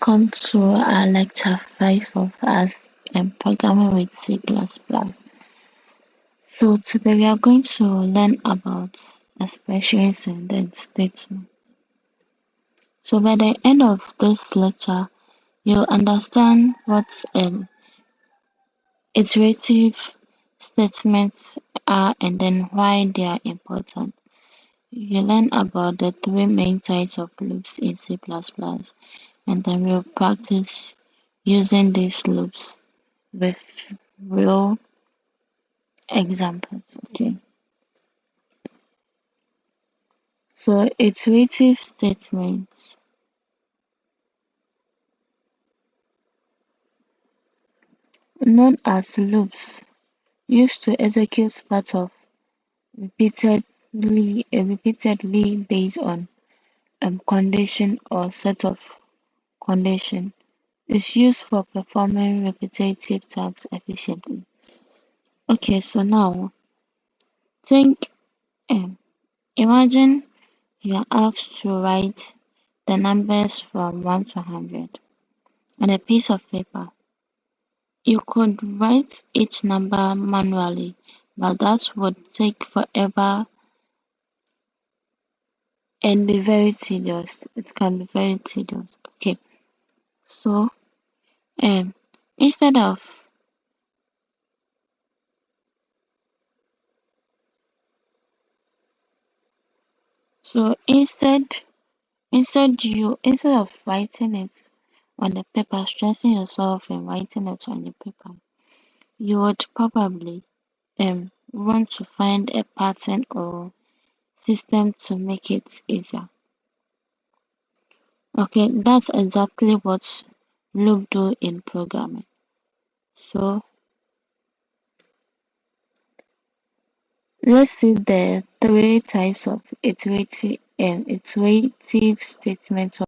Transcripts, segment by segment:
Welcome to our lecture 5 of us programming with C++. So today we are going to learn about expressions and then statements. So by the end of this lecture, you'll understand what iterative statements are and then why they are important. You learn about the three main types of loops in C++, and then we'll practice using these loops with real examples. Okay. So iterative statements, known as loops, used to execute part of repeatedly based on condition or set of condition, is used for performing repetitive tasks efficiently. Okay, so now think, um, imagine you are asked to write the numbers from 1 to 100 on a piece of paper. You could write each number manually, but that would take forever and be very tedious. It can be very tedious. Okay, so um, instead of so instead of writing it on the paper, stressing yourself and writing it on the paper, you would probably want to find a pattern or system to make it easier. Okay, that's exactly what loop do in programming. So let's see the three types of iterative statements or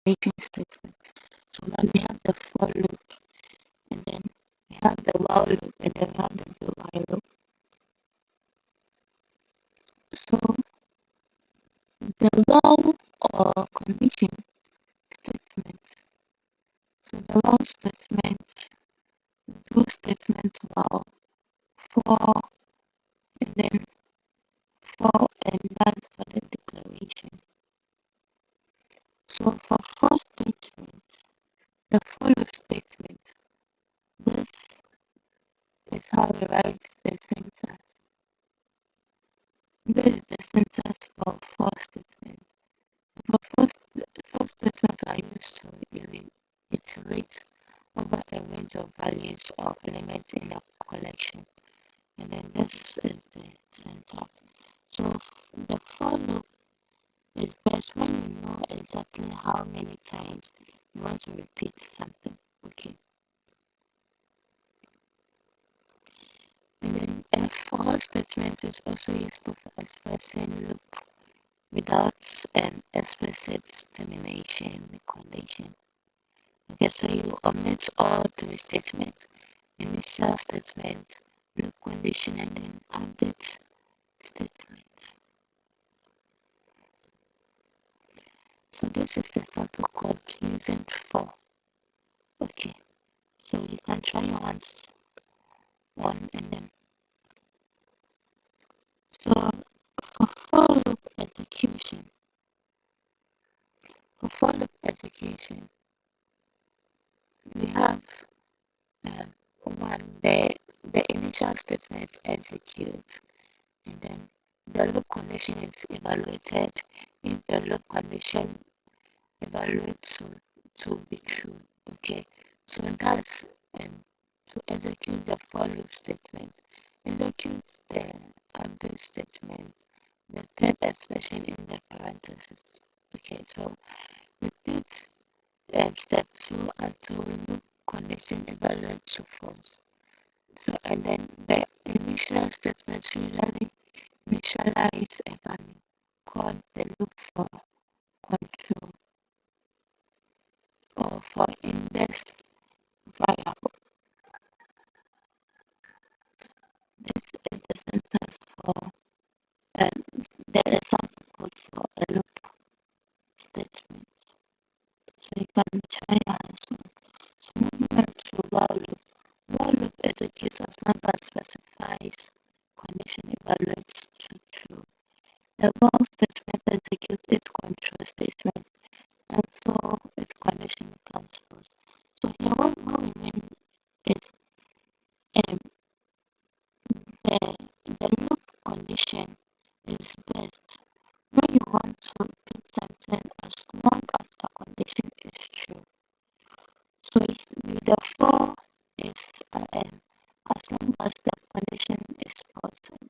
iteration statements. So now we have the for loop, and then we have the while loop, and then we have the do while loop. So the while or condition statements. So the while statement, do statement while for, and then for, and that's for the declaration. So for first statement, the for loop statement, this is how we write the syntax. This is the syntax for statements. For statements are used to iterate over a range of values or elements in a collection. And then this is the syntax. So the for loop is best when you know exactly how many times you want to repeat something. Okay. And then a for statement is also useful for expressing loop without explicit termination condition. Okay, so you omit all three statements: initial statement, loop condition, and then update statement. So this is the sample code using for. Okay, so you can try one and then. So for for loop execution, we have one the initial statement executes, and then the loop condition is evaluated if the loop condition evaluates to be true. Okay, so that's to execute the for loop statement. Execute the update statement, the third expression in the parentheses. Okay, so repeat step 2 until loop condition evaluates to false. So and then the initial statement usually initialize a value called the loop for control or for index variable. This is the syntax for the example code for a loop statement. So you can try and movement to while loop. While loop executes as long as specifies condition evaluates to true. A while statement executes its control statement until its condition becomes false. So here what we mean is um, the loop condition is best when you want to repeat something as long as a condition is true. So the for is as long as the condition is false, and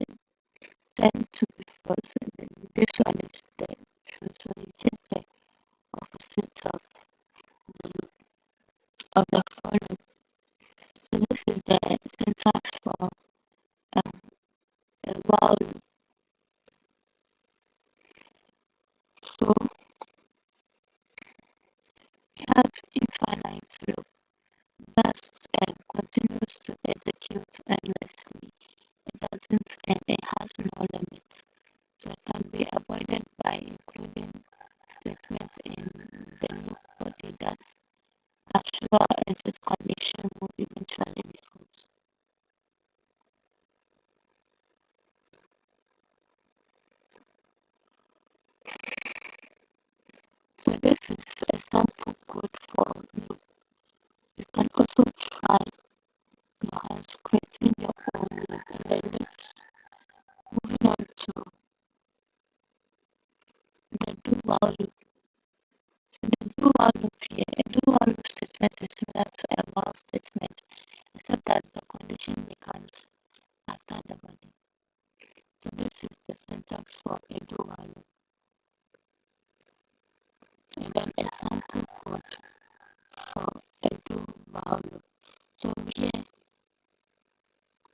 then 10 to be false, and then this one is the true. So it's just the opposite of the for loop. So this is the syntax for a while loop. So we have infinite loop that continues to execute endlessly. It doesn't and it has no limit. So it can be avoided by including statements in the loop body that as sure as its condition will eventually be false. So this is a sample code for loop. You can also try your hands creating your own loop, and then let's moving on to the do while loop. The do while loop here, a do while loop statement is similar to a while statement, except that the condition becomes after the body. So this is the syntax for a do while loop. And then a sample code for a do while loop. So here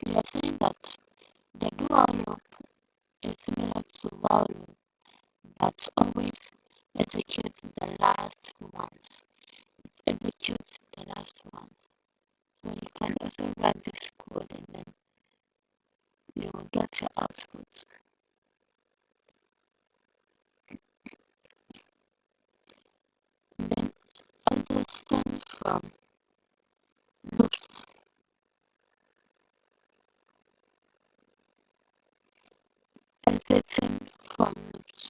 we are saying that the do while loop is similar to while loop, but always executes the last ones. It executes the last ones. So you can also run this code and then you will get your output. And then exiting from loops, exiting from loops.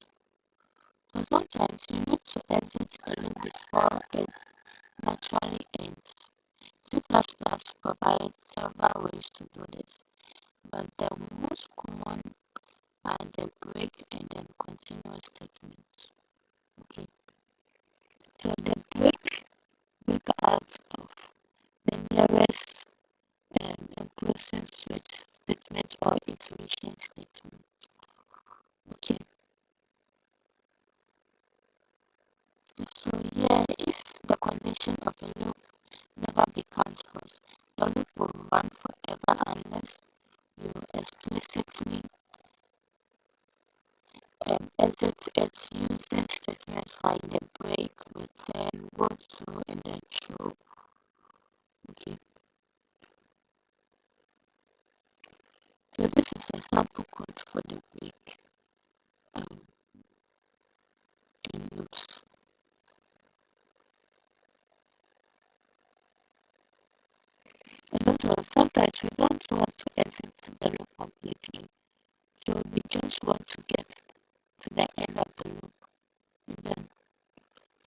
So sometimes you need to exit a loop before it naturally ends. C++ provides several ways to do this, but the most common are the break and then continuous statements. Okay, so the break out of the nearest inclusive switch statement or iteration statement. Okay, so yeah, if the condition of a loop never becomes false, the loop will run forever unless you explicitly exit its using statements like the break, return, go to, and then true. Okay, so this is a sample code for the break um, in loops. And also, sometimes we don't want to exit the loop completely, so we just want to get to the end of the loop, and then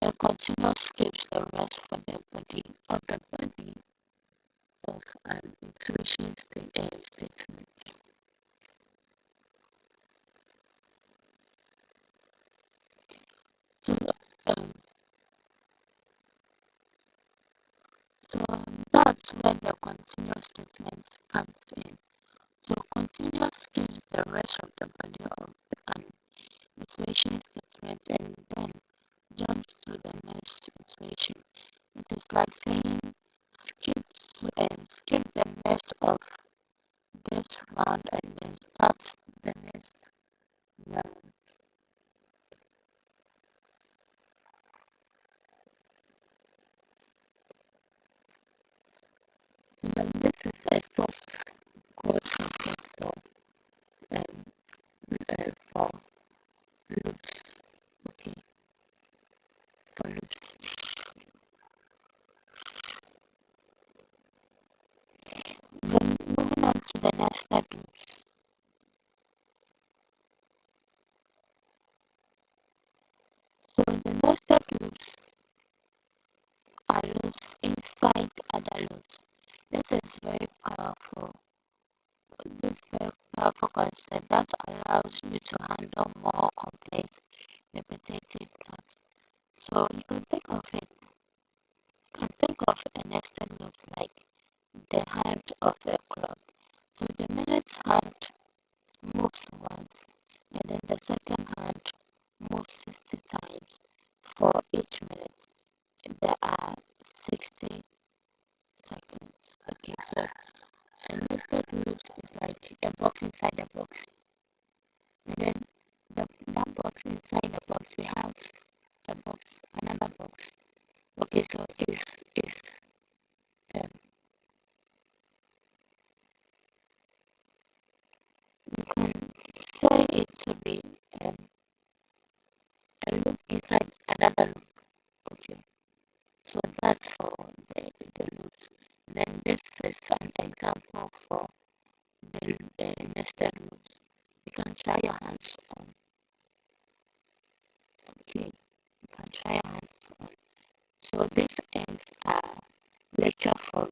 the continuous skips the rest for the body of an iteration statement. So, um, that's when the continuous statement comes in. So continuous gives the rest of the body of an iteration statement and then jumps to the next iteration. It is like saying skip the next of this round and then start the next round. And then this is a source code snippet um, for loops. Okay, for loops. So you can think of it, you can think of a nested loops like the hand of a clock. So the minutes hand moves once, and then the second hand moves 60 times for each minute. There are 60 seconds. Okay, so a nested loops is like a box inside a box. And then that box inside the box we have a box, another box. Okay, so if um, you can say it to be um, a loop inside another loop. Okay, so that's for the loops. Then this is an example for the nested loops. You can try your hands on. Okay, you can try your hands on. So this ends our lecture for